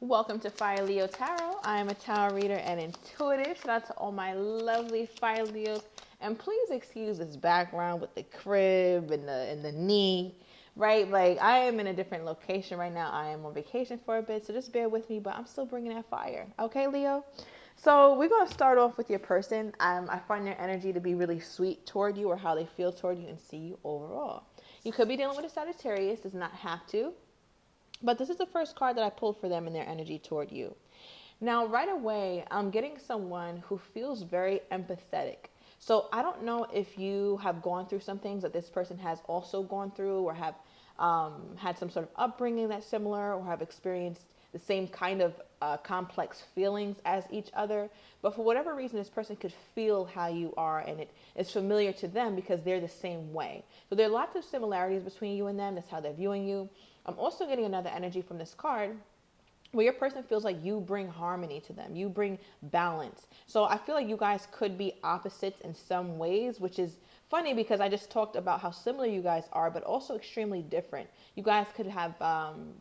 Welcome to Fire Leo Tarot. I am a tarot reader and intuitive. Shout out to all my lovely Fire Leos. And please excuse this background with the crib and the knee, right? Like I am in a different location right now. I am on vacation for a bit, so just bear with me, but I'm still bringing that fire. Okay, Leo? So we're going to start off with your person. I find their energy to be really sweet toward you or how they feel toward you and see you overall. You could be dealing with a Sagittarius, does not have to. But this is the first card that I pulled for them and their energy toward you. Now, right away, I'm getting someone who feels very empathetic. So I don't know if you have gone through some things that this person has also gone through or have had some sort of upbringing that's similar or have experienced the same kind of complex feelings as each other. But for whatever reason, this person could feel how you are and it is familiar to them because they're the same way. So there are lots of similarities between you and them. That's how they're viewing you. I'm also getting another energy from this card where your person feels like you bring harmony to them. You bring balance. So I feel like you guys could be opposites in some ways, which is funny because I just talked about how similar you guys are, but also extremely different. You guys could have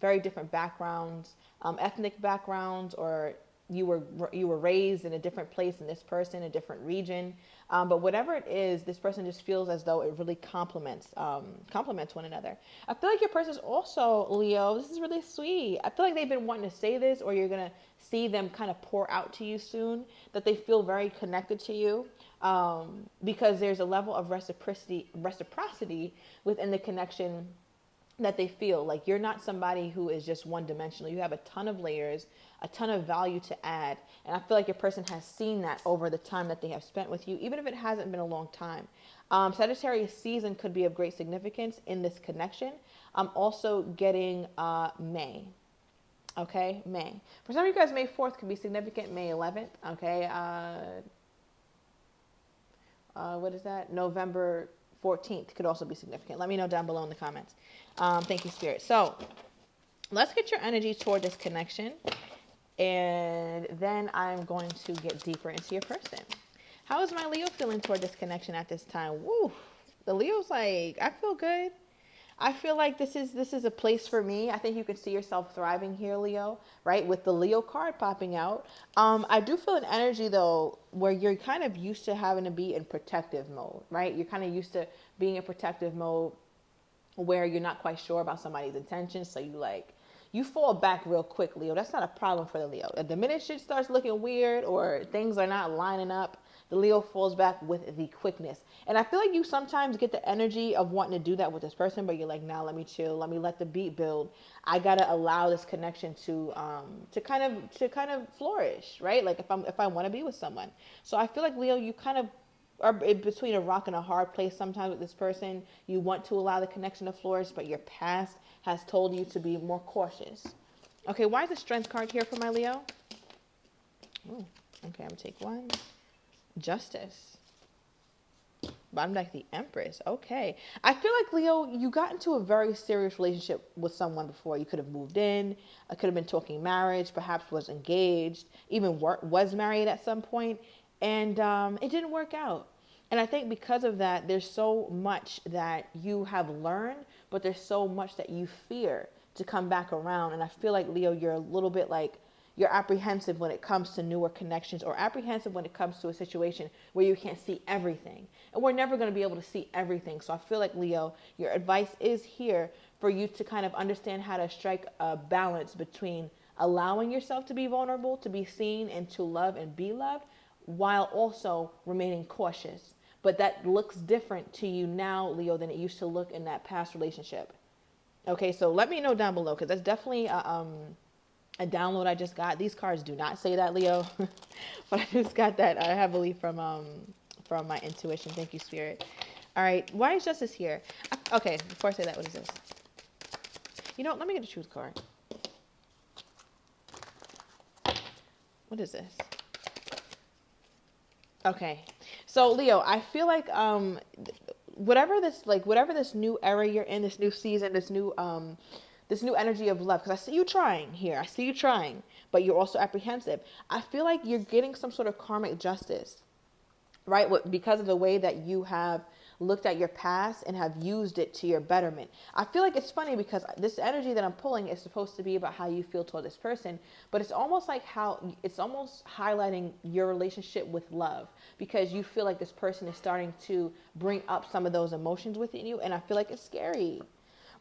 very different backgrounds, ethnic backgrounds, or you were raised in a different place than this person, a different region. But whatever it is, this person just feels as though it really complements one another. I feel like your person is also Leo. This is really sweet. I feel like they've been wanting to say this, or you're gonna see them kind of pour out to you soon. That they feel very connected to you, because there's a level of reciprocity within the connection that they feel like you're not somebody who is just one dimensional. You have a ton of layers, a ton of value to add. And I feel like your person has seen that over the time that they have spent with you, even if it hasn't been a long time. Sagittarius season could be of great significance in this connection. I'm also getting May. Okay, May. For some of you guys, May 4th could be significant. May 11th. Okay. What is that? November 14th could also be significant. Let me know down below in the comments. Thank you, Spirit. So let's get your energy toward this connection. And then I'm going to get deeper into your person. How is my Leo feeling toward this connection at this time? Woo! The Leo's like, I feel good. I feel like this is a place for me. I think you can see yourself thriving here, Leo, right? With the Leo card popping out. I do feel an energy though where you're kind of used to having to be in protective mode, right? You're kind of used to being in protective mode where you're not quite sure about somebody's intentions. So you fall back real quick, Leo. That's not a problem for the Leo. The minute shit starts looking weird or things are not lining up, the Leo falls back with the quickness. And I feel like you sometimes get the energy of wanting to do that with this person, but you're like, nah, let me chill. Let me let the beat build. I gotta allow this connection to kind of flourish, right? Like if I want to be with someone. So I feel like Leo, you kind of are in between a rock and a hard place sometimes with this person. You want to allow the connection to flourish, but your past has told you to be more cautious. Okay, why is the strength card here for my Leo? Ooh, okay, I'm gonna take one. Justice. Bottom deck, the Empress. Okay. I feel like, Leo, you got into a very serious relationship with someone before. You could have moved in. I could have been talking marriage, perhaps was engaged, even was married at some point, and it didn't work out. And I think because of that, there's so much that you have learned, but there's so much that you fear to come back around. And I feel like, Leo, you're a little bit like, you're apprehensive when it comes to newer connections or apprehensive when it comes to a situation where you can't see everything. And we're never going to be able to see everything. So I feel like, Leo, your advice is here for you to kind of understand how to strike a balance between allowing yourself to be vulnerable, to be seen, and to love and be loved, while also remaining cautious. But that looks different to you now, Leo, than it used to look in that past relationship. Okay, so let me know down below, because that's definitely a download I just got. These cards do not say that, Leo, but I just got that heavily from my intuition. Thank you, Spirit. All right, why is Justice here? Okay, before I say that, what is this? You know, let me get a truth card. What is this? Okay, so Leo, I feel like whatever this new era you're in, this new season, this new energy of love, because I see you trying here. I see you trying, but you're also apprehensive. I feel like you're getting some sort of karmic justice, right? Because of the way that you have looked at your past and have used it to your betterment. I feel like it's funny because this energy that I'm pulling is supposed to be about how you feel toward this person, but it's almost like it's almost highlighting your relationship with love, because you feel like this person is starting to bring up some of those emotions within you, and I feel like it's scary.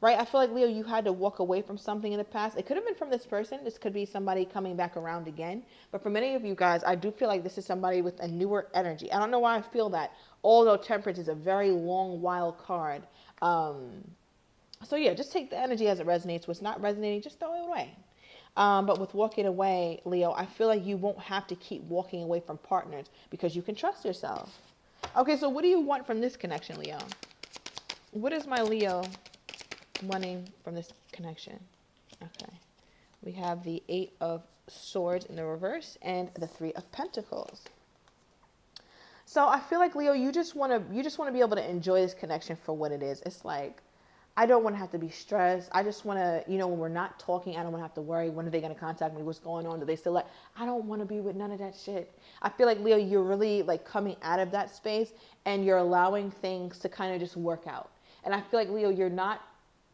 Right? I feel like, Leo, you had to walk away from something in the past. It could have been from this person. This could be somebody coming back around again. But for many of you guys, I do feel like this is somebody with a newer energy. I don't know why I feel that, although Temperance is a very long, wild card. So yeah, just take the energy as it resonates. What's not resonating, just throw it away. But with walking away, Leo, I feel like you won't have to keep walking away from partners because you can trust yourself. Okay, so what do you want from this connection, Leo? What is my Leo wanting from this connection? Okay. We have the 8 of Swords in the reverse and the 3 of Pentacles. So I feel like, Leo, you just want to be able to enjoy this connection for what it is. It's like, I don't want to have to be stressed. I just want to, when we're not talking, I don't want to have to worry. When are they going to contact me? What's going on? Do they still like? I don't want to be with none of that shit. I feel like, Leo, you're really like coming out of that space and you're allowing things to kind of just work out. And I feel like, Leo, you're not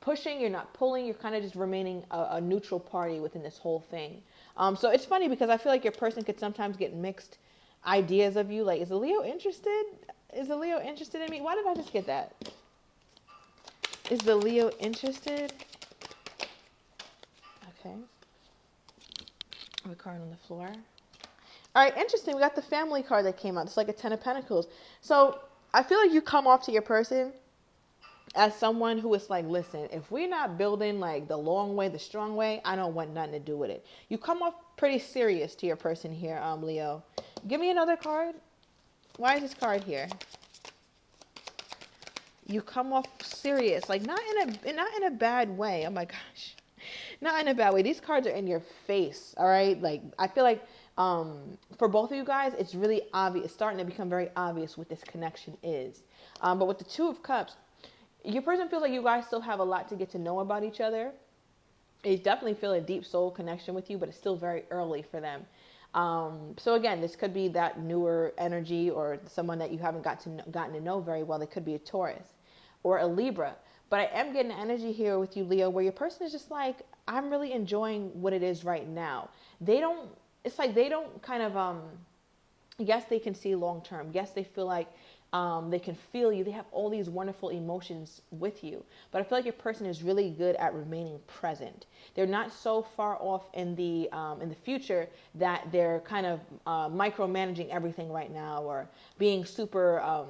pushing, you're not pulling, you're kind of just remaining a neutral party within this whole thing. So it's funny because I feel like your person could sometimes get mixed ideas of you. Like, is the Leo interested? Is the Leo interested in me? Why did I just get that? Is the Leo interested? Okay. A card on the floor. All right, interesting. We got the family card that came out. It's like a 10 of Pentacles. So I feel like you come off to your person as someone who is like, listen, if we're not building like the long way, the strong way, I don't want nothing to do with it. You come off pretty serious to your person here, Leo. Give me another card. Why is this card here? You come off serious, like not in a bad way. Oh my gosh, not in a bad way. These cards are in your face. All right, like I feel like for both of you guys, it's really obvious. It's starting to become very obvious what this connection is. But with the 2 of Cups, your person feels like you guys still have a lot to get to know about each other. They definitely feel a deep soul connection with you, but it's still very early for them. So again, this could be that newer energy or someone that you haven't gotten to know very well. They could be a Taurus or a Libra. But I am getting energy here with you, Leo, where your person is just like, I'm really enjoying what it is right now. It's like they don't kind of, yes, they can see long term. Yes, they feel like they can feel you. They have all these wonderful emotions with you. But I feel like your person is really good at remaining present. They're not so far off in the future that they're kind of micromanaging everything right now or being super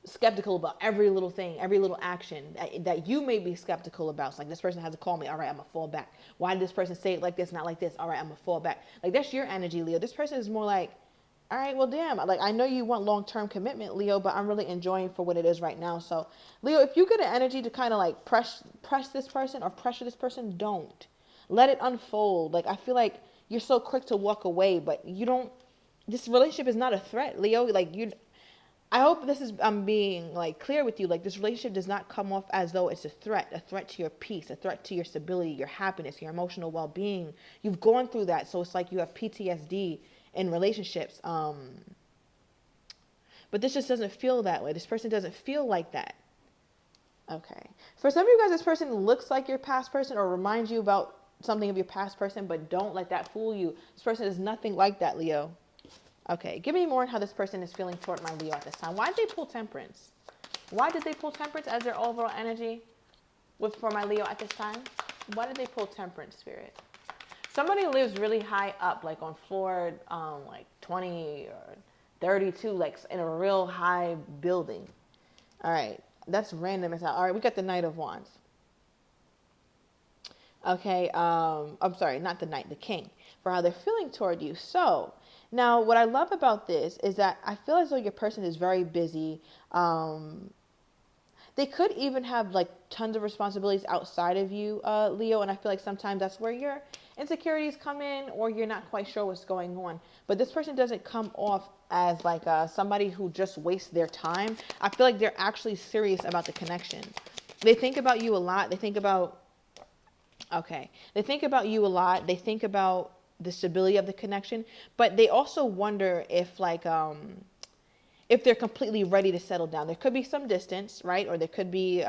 skeptical about every little thing, every little action that you may be skeptical about. It's like, this person has to call me. All right, I'm going to fall back. Why did this person say it like this, not like this? All right, I'm going to fall back. Like, that's your energy, Leo. This person is more like, all right, well, damn. Like, I know you want long-term commitment, Leo, but I'm really enjoying for what it is right now. So, Leo, if you get an energy to kind of like press this person or pressure this person, don't. Let it unfold. Like, I feel like you're so quick to walk away, but you don't. This relationship is not a threat, Leo. Like, I hope this is, I'm being like clear with you. Like, this relationship does not come off as though it's a threat to your peace, a threat to your stability, your happiness, your emotional well-being. You've gone through that. So it's like you have PTSD in relationships. But this just doesn't feel that way. This person doesn't feel like that. Okay. For some of you guys, this person looks like your past person or reminds you about something of your past person, but don't let that fool you. This person is nothing like that, Leo. Okay. Give me more on how this person is feeling toward my Leo at this time. Why did they pull Temperance? Why did they pull Temperance as their overall energy for my Leo at this time? Why did they pull Temperance, Spirit? Somebody lives really high up, like on floor like 20 or 32, like in a real high building. All right. That's random as hell. All right, we got the Knight of Wands. Okay, I'm sorry, not the Knight, the King, for how they're feeling toward you. So, now what I love about this is that I feel as though your person is very busy. They could even have like tons of responsibilities outside of you, Leo, and I feel like sometimes that's where your insecurities come in or you're not quite sure what's going on. But this person doesn't come off as like somebody who just wastes their time. I feel like they're actually serious about the connection. They think about you a lot. They think about you a lot. They think about the stability of the connection, but they also wonder if like if they're completely ready to settle down. There could be some distance, right? Or there could be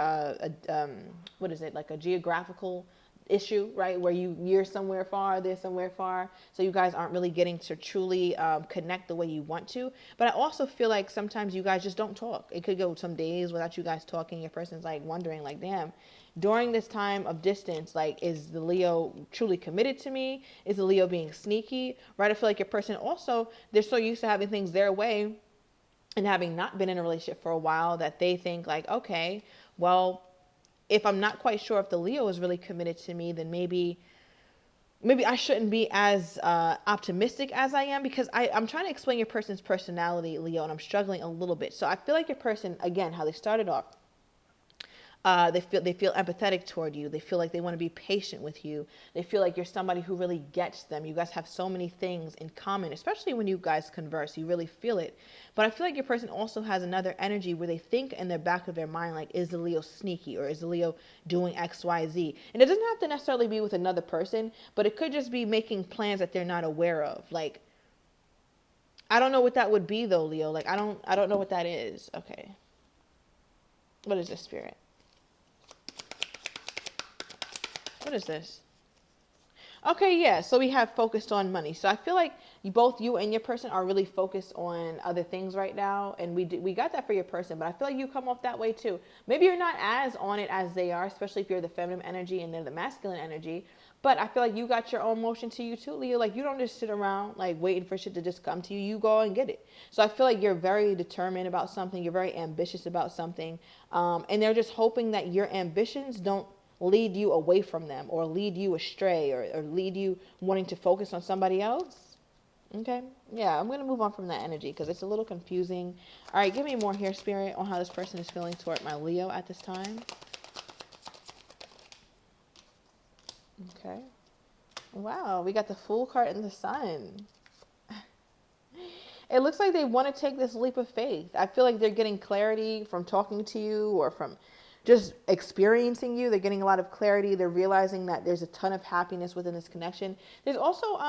what is it, like a geographical issue, right? Where you're somewhere far, they're somewhere far, so you guys aren't really getting to truly connect the way you want to. But I also feel like sometimes you guys just don't talk. It could go some days without you guys talking. Your person's like wondering, like, damn, during this time of distance, like, is the Leo truly committed to me? Is the Leo being sneaky, right? I feel like your person also, they're so used to having things their way and having not been in a relationship for a while that they think like, okay, well, if I'm not quite sure if the Leo is really committed to me, then maybe I shouldn't be as optimistic as I am, because I'm trying to explain your person's personality, Leo, and I'm struggling a little bit. So I feel like your person, again, how they started off, they feel empathetic toward you. They feel like they want to be patient with you. They feel like you're somebody who really gets them. You guys have so many things in common, especially when you guys converse. You really feel it. But I feel like your person also has another energy where they think in the back of their mind, like, is the Leo sneaky, or is the Leo doing X, Y, Z? And it doesn't have to necessarily be with another person, but it could just be making plans that they're not aware of. Like, I don't know what that would be though, Leo. Like, I don't know what that is. Okay. What is this, Spirit? What is this? Okay, yeah. So we have focused on money. So I feel like both you and your person are really focused on other things right now, and we got that for your person. But I feel like you come off that way too. Maybe you're not as on it as they are, especially if you're the feminine energy and they're the masculine energy. But I feel like you got your own motion to you too, Leo. Like, you don't just sit around like waiting for shit to just come to you. You go and get it. So I feel like you're very determined about something. You're very ambitious about something, and they're just hoping that your ambitions don't lead you away from them, or lead you astray, or lead you wanting to focus on somebody else. Okay, yeah, I'm going to move on from that energy because it's a little confusing. All right, give me more here, Spirit, on how this person is feeling toward my Leo at this time. Okay. Wow, we got the Fool card and the Sun. It looks like they want to take this leap of faith. I feel like they're getting clarity from talking to you, or from just experiencing you. They're getting a lot of clarity. They're realizing that there's a ton of happiness within this connection. There's also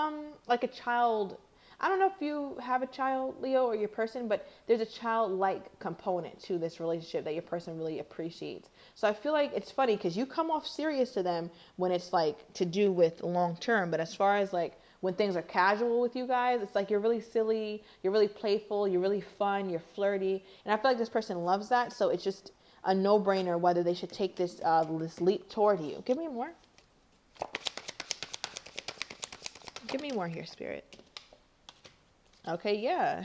like a child. I don't know if you have a child, Leo, or your person, but there's a childlike component to this relationship that your person really appreciates. So I feel like it's funny because you come off serious to them when it's like to do with long term, but as far as like when things are casual with you guys, it's like you're really silly, you're really playful, you're really fun, you're flirty, and I feel like this person loves that. So it's just a no-brainer whether they should take this this leap toward you. Give me more. Give me more here, Spirit. Okay, yeah.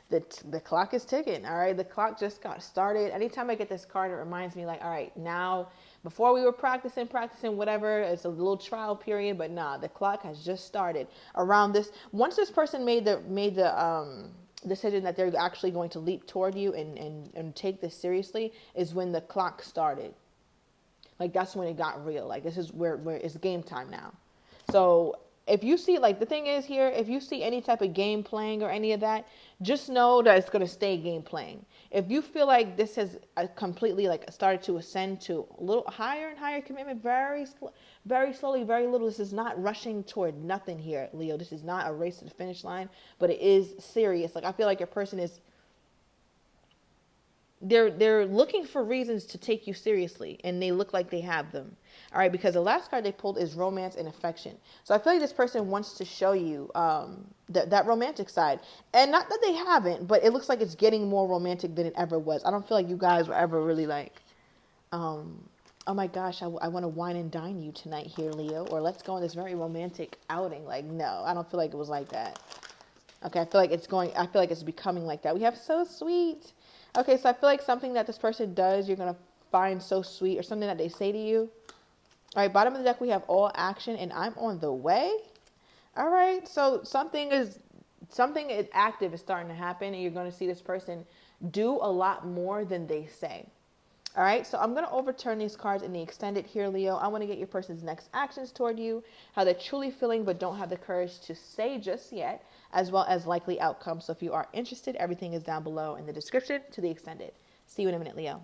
The clock is ticking. All right, the clock just got started. Anytime I get this card, it reminds me like, all right, now, before we were practicing whatever, it's a little trial period, but nah, the clock has just started around this. Once this person made the decision that they're actually going to leap toward you and take this seriously, is when the clock started. Like, that's when it got real. Like, this is where it's game time now. So if you see, like, the thing is here, if you see any type of game playing or any of that, just know that it's going to stay game playing. If you feel like this has completely like started to ascend to a little higher and higher commitment, very slowly, very little. This is not rushing toward nothing here, Leo. This is not a race to the finish line, but it is serious. Like, I feel like your person is, they're looking for reasons to take you seriously, and they look like they have them. All right, because the last card they pulled is romance and affection. So I feel like this person wants to show you that romantic side, and not that they haven't, but it looks like it's getting more romantic than it ever was. I don't feel like you guys were ever really like, oh my gosh, I want to wine and dine you tonight here, Leo, or let's go on this very romantic outing. Like, no, I don't feel like it was like that. Okay, I feel like it's becoming like that. We have so sweet. Okay, so I feel like something that this person does, you're going to find so sweet, or something that they say to you. All right, bottom of the deck, we have all action, and I'm on the way. All right, so something active is starting to happen, and you're going to see this person do a lot more than they say. All right, so I'm going to overturn these cards in the extended here, Leo. I want to get your person's next actions toward you, how they're truly feeling but don't have the courage to say just yet, as well as likely outcomes. So if you are interested, everything is down below in the description to the extended. See you in a minute, Leo.